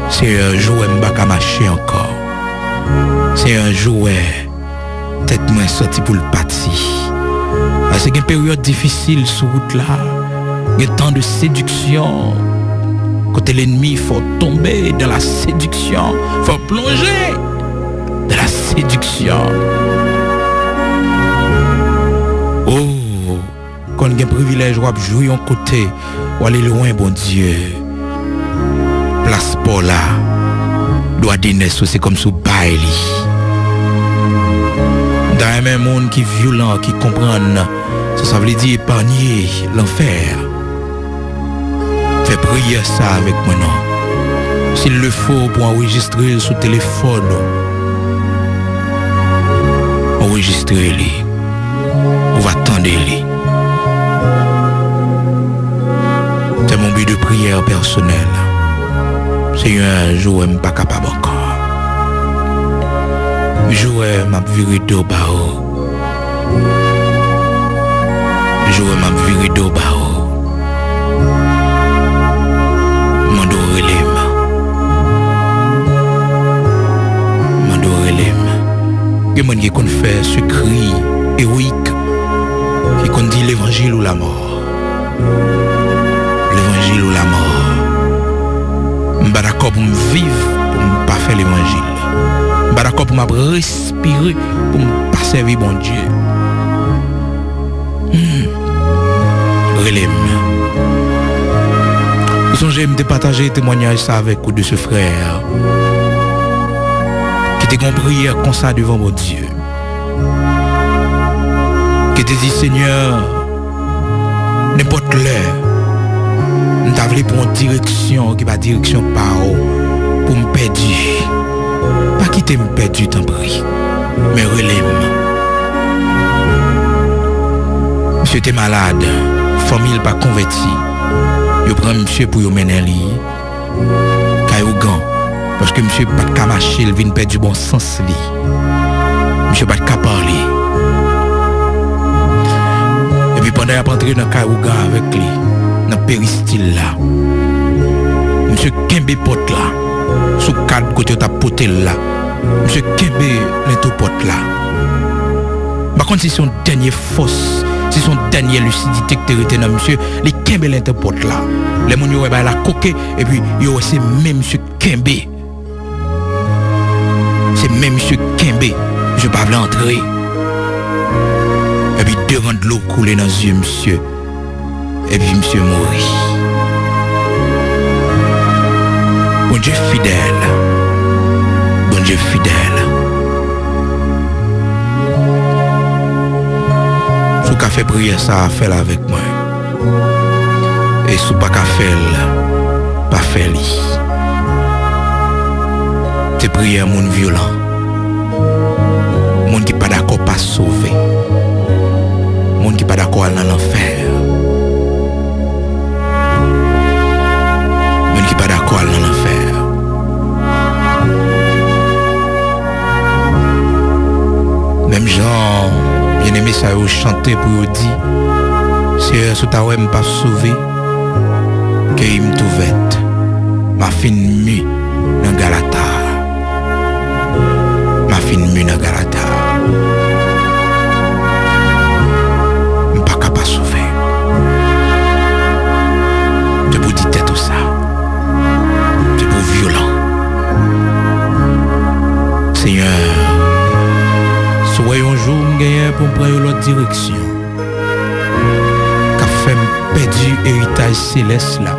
C'est un jouet m'baka marcher encore. C'est un jouet tête moins sorti pour le parti. C'est une période difficile sur route là. Il y a tant de séduction. Côté l'ennemi, il faut tomber dans la séduction. Il faut plonger dans la séduction. Oh, quand il y a un privilège, on va jouer en côté, ou aller loin, bon Dieu. Place pour là. Doit dîner, c'est comme sous Bailey. Dans un même monde qui est violent, qui comprend, ça veut dire épargner l'enfer. Fais prier ça avec moi, non. S'il le faut pour enregistrer sur téléphone, enregistrer-les. On va attendre les. C'est mon but de prière personnel. C'est un jour je ne suis pas capable encore. Un jour je m'a viré d'eau bao. Un jour je m'a viré d'eau bao. M'adore les mains. Il y a des gens qui fait ce cri héroïque qui qu'on dit l'évangile ou la mort. L'évangile ou la mort. Je suis d'accord pour me vivre, pour ne pas faire l'évangile. Je suis d'accord pour me respirer, pour ne pas servir mon Dieu. Relève. J'aime de partager un témoignage ça avec vous de ce frère qui t'a compris comme ça devant mon Dieu. Qui t'a dit Seigneur, n'importe l'heure, nous t'avons pour une direction qui va direction par où pour me perdre. Pas quitter me perdre, t'en prie, mais relève. Monsieur était malade, famille pas convertie. Je prends monsieur pour y mener lui. Parce que monsieur pas de camacher, il vient perdre du bon sens lui. Monsieur pas de parler. Et puis pendant qu'il est entré dans le Kaouga avec lui, dans le péristyle là, monsieur Kembe pote là, sous quatre côtés de ta pote là, monsieur Kembe l'into pote là. Par contre, c'est son dernier force. C'est son dernier lucidité que tu as monsieur, les Kembe l'interporte là. Les gens qui ont la coquée, et puis ils ont aussi même monsieur Kembe. C'est même monsieur Kembe. Je ne peux pas l'entrer. Et puis deux rangs de l'eau coulée dans les yeux, monsieur. Et puis monsieur mourit. Bon Dieu fidèle. Bon Dieu fidèle. Si vous avez fait prière, ça a fait avec moi. Et si vous n'avez pas fait, pas fait. C'est prière monde violent. Monde qui n'est pas d'accord pas sauver. Monde qui n'est pas d'accord dans l'enfer. Monde qui n'est pas d'accord dans l'enfer. Même gens, bien aimé ça vous chanter pour vous dire, c'est ce que vous pas sauvé, que il me trouvait, ma fine mue dans Galata. Ma fine mue dans Galata. Je ne suis pas capable de sauver. C'est pour dire tout ça. C'est pour violent. Seigneur, soyons un jour pour prendre l'autre direction. Qu'a fait me perdre l'héritage céleste là.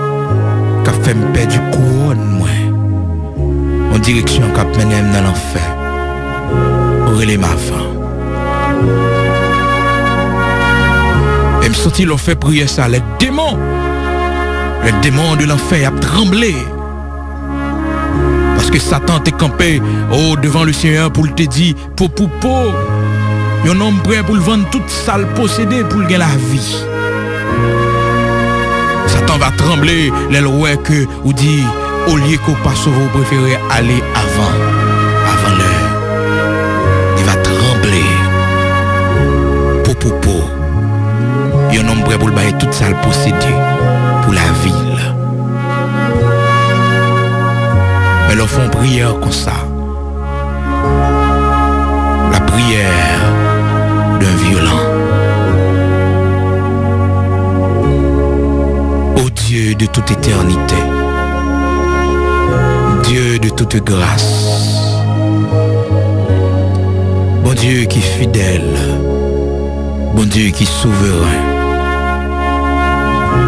Qu'a fait me perdre couronne moi. En direction qu'a mené dans l'enfer. Relais ma fin. Et me sentit l'on fait prier ça. Les démons de l'enfer a tremblé. Parce que Satan t'est campé devant le Seigneur pour te dire, pour. Un homme prêt pour le vendre toute sale possédée pour gagner la vie. Satan va trembler, les lois que ou dit au lieu qu'on passe vous préférez aller avant l'heure. Il va trembler. Pour. Un homme prêt pour le bailler toute sale possédée pour la ville. leur font prière comme ça. La prière d'un violent. Ô Dieu de toute éternité, Dieu de toute grâce, bon Dieu qui est fidèle, bon Dieu qui est souverain,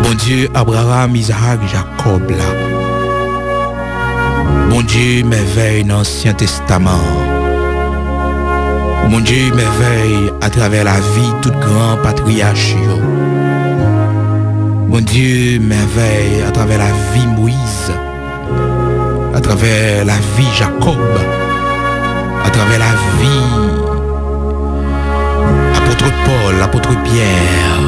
bon Dieu Abraham, Isaac, Jacob là, bon Dieu merveille dans l'Ancien Testament, bon Dieu merveille à travers la vie tout grand patriarche, bon Dieu merveille à travers la vie Moïse, à travers la vie Jacob, à travers la vie apôtre Paul, apôtre Pierre.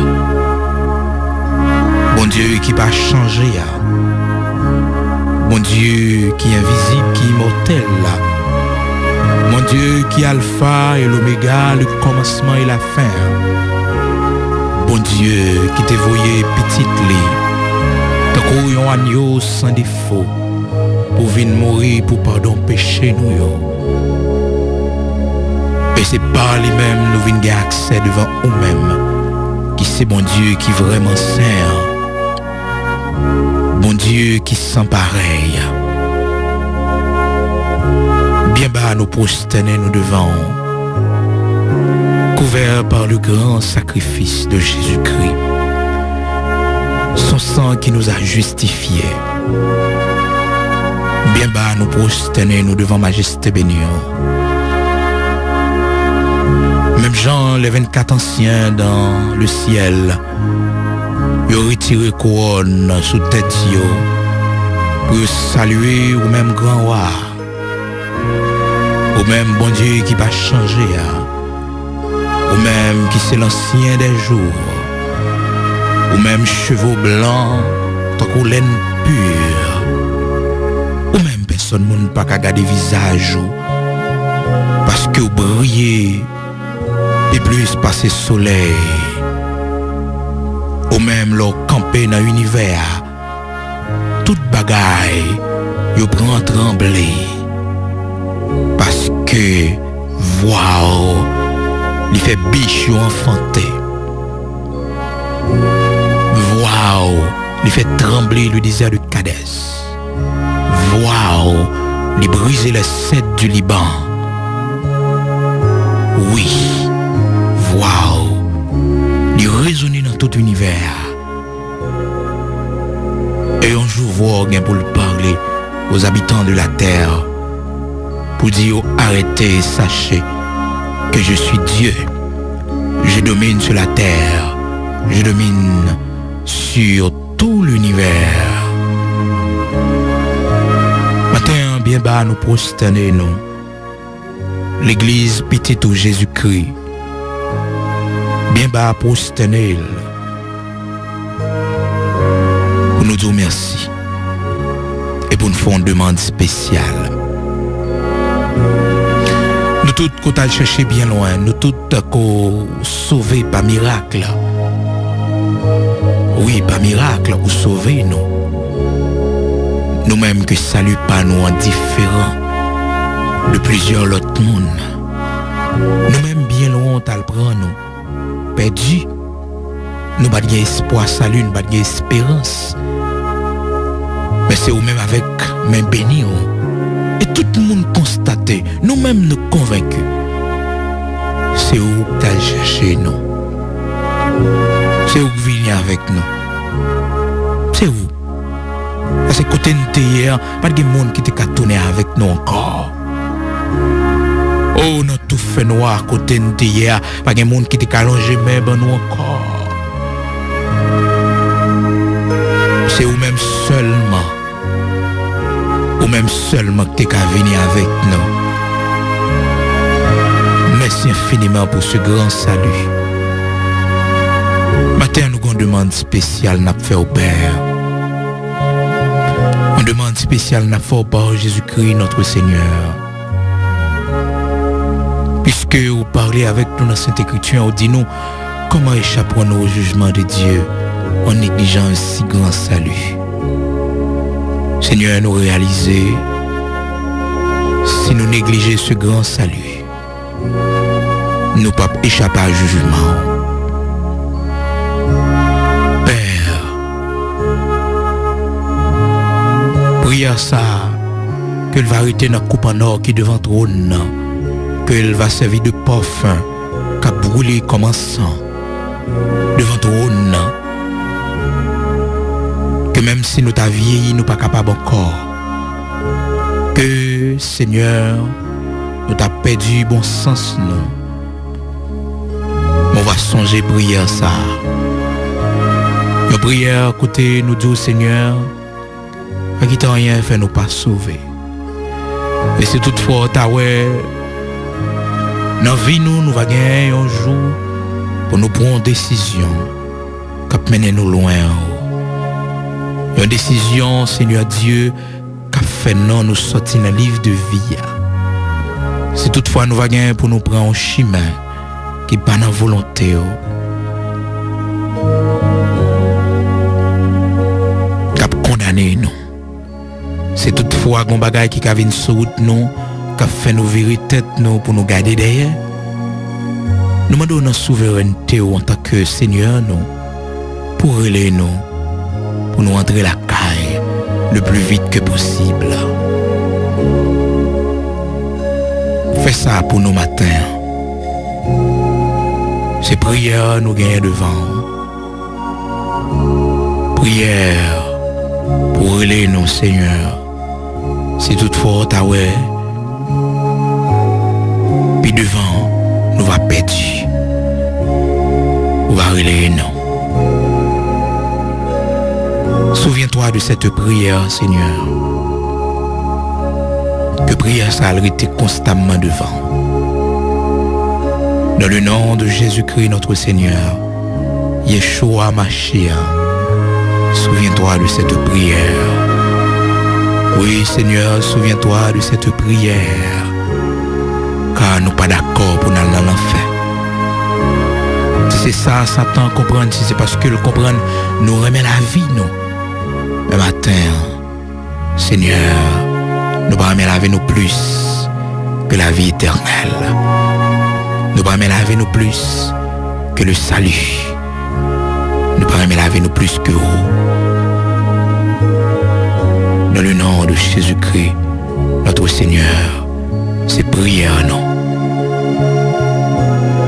Bon Dieu qui va changer. Bon Dieu qui est invisible, qui est immortel. Mon Dieu qui est alpha et l'oméga, le commencement et la fin. Bon Dieu qui t'est voyé petite lit, tant qu'on a un agneau sans défaut, pour venir mourir pour pardon péché nous yo. Et c'est par lui-même nous venons gagner accès devant nous-mêmes, qui c'est bon Dieu qui est vraiment saint, bon Dieu qui sans pareil. Bien bas nous prosterner nous devant, couverts par le grand sacrifice de Jésus-Christ, son sang qui nous a justifiés. Bien bas nous prosterner nous devant majesté bénie. Même Jean, les 24 anciens dans le ciel, ils ont retiré couronne sous tête pour saluer au même grand roi, au même bon Dieu qui va changer, au même qui c'est l'ancien des jours, au même cheveux blancs, tant qu'on laine pure, ou même personne ne peut pas garder visage, parce que vous brillez et plus passer soleil, ou même leur camper dans l'univers, toute bagaille, vous prend trembler, parce que, waouh, il fait biche ou enfanté. Waouh, il fait trembler le désert de Kadès. Waouh, il brise les cèdres du Liban. Oui, waouh, il résonne dans tout l'univers. Et un jour, voir pour le parler aux habitants de la terre, pour dire arrêtez, sachez que je suis Dieu. Je domine sur la terre, je domine sur tout l'univers. Matin, bien bas, nous prosterner, nous. L'église petite où Jésus-Christ, bien bas, prosterner. Pour nous dire merci. Et pour nous faire une demande spéciale. Nous tous qu'on a cherché bien loin, nous tous qu'on sauvé par miracle. Oui, par miracle, ou sauvé nous. Nous-mêmes que salut pas nous indifférents de plusieurs autres mondes. Nous-mêmes bien loin, t'as le prendre nous. Perdu. Nous pas d'espoir, salut, nous pas d'espérance. Mais c'est nous-mêmes avec main bénie. Et tout le monde constaté, nous-mêmes nous convaincus. C'est où que t'as cherché nous. C'est où que venez avec nous. C'est où. À ce côté de hier, pas de monde qui t'a tourné avec nous encore. Oh, nous tout fait noir côté de hier, pas de monde qui t'a allongé même nous encore. C'est où même seulement. Ou même seulement que tu qu'à venir avec nous. Merci infiniment pour ce grand salut. Matin, nous avons une demande spéciale n'a fait au Père. Une demande spéciale n'a fait au Père Jésus-Christ, notre Seigneur. Puisque vous parlez avec nous dans la Sainte Écriture, vous dites nous comment échapperons-nous au jugement de Dieu en négligeant un si grand salut. Seigneur, nous réaliser Si nous négligeons ce grand salut, nous ne pouvons pas échapper à jugement. Père, prière ça, qu'elle va arrêter notre coupe en or qui est devant le trône, qu'elle va servir de parfum, qu'a brûlé comme un sang devant le trône, que même si nous t'avons vieilli, nous ne sommes pas capables encore, que Seigneur, nous t'avons perdu bon sens, nous. On va songer prière ça. Nos prières, côté nous dit Seigneur, à qui t'as rien fait nous pas sauver. Et si toutefois t'as ouais, dans la vie nous va gagner un jour pour nous prendre une décision qui mène nous loin. Une décision, Seigneur Dieu, qui fait non nous sortir dans le livre de vie. Si toutefois nous va gagner pour nous prendre un chemin qui n'est pas dans la volonté. Qui condamné nous. C'est toutefois un bagage qui a une sur route nous, qui fait nous virer tête nous pour nous garder derrière. Nous demandons notre souveraineté en tant que Seigneur nous, pour relayer nous, pour nous entrer la caille le plus vite que possible. Fais ça pour nous matins. C'est prière nous gagnons devant. Prière pour relayer nous, Seigneur. Si toutefois t'as ouais, puis devant, nous va perdre. Nous va relayer nous. Souviens-toi de cette prière, Seigneur. Que prière ça a été constamment devant. Dans le nom de Jésus-Christ, notre Seigneur, Yeshua Mashiach, souviens-toi de cette prière. Oui, Seigneur, souviens-toi de cette prière. Car nous pas d'accord pour aller dans l'enfer. Si c'est ça, Satan comprend, si c'est parce que le comprendre, nous remet la vie, nous. Mais matin, Seigneur, nous pas remettre la vie nous plus que la vie éternelle. Nous pas remettre la vie nous plus que le salut. Nous pas remettre la vie nous plus que vous. Dans le nom de Jésus-Christ, notre Seigneur, c'est prière, non.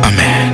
Amen.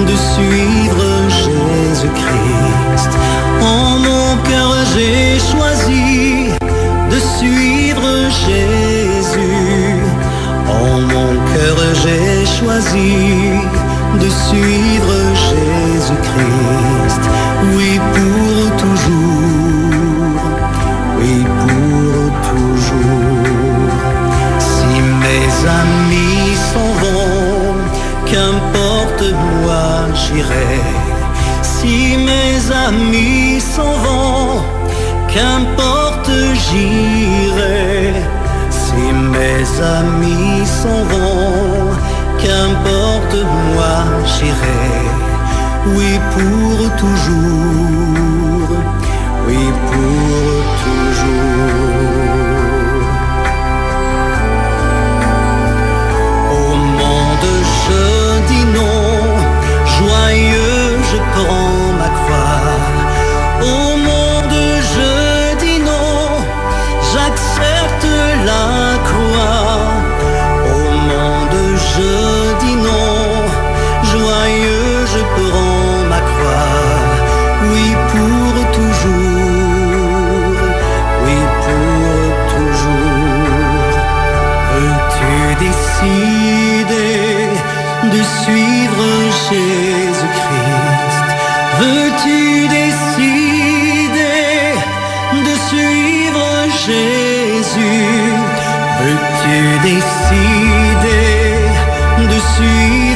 de suivre Jésus-Christ. En mon cœur j'ai choisi de suivre Jésus. En mon cœur j'ai choisi de suivre Jésus-Christ. Oui, pour toujours. Oui, pour toujours. Si mes amis s'en vont, qu'importe, moi j'irai. Si mes amis s'en vont, qu'importe, j'irai. Si mes amis s'en vont, qu'importe, moi j'irai, oui pour toujours, oui pour toujours. Au monde je dis non, joyeux je prends ma croix. Au monde je dis non, j'accepte la croix. Au monde je dis non, joyeux je prends ma croix. Oui pour toujours, oui pour toujours. Veux-tu décider de suivre Jésus-Christ? Veux-tu décider de suivre Jésus? Veux-tu décider de suivre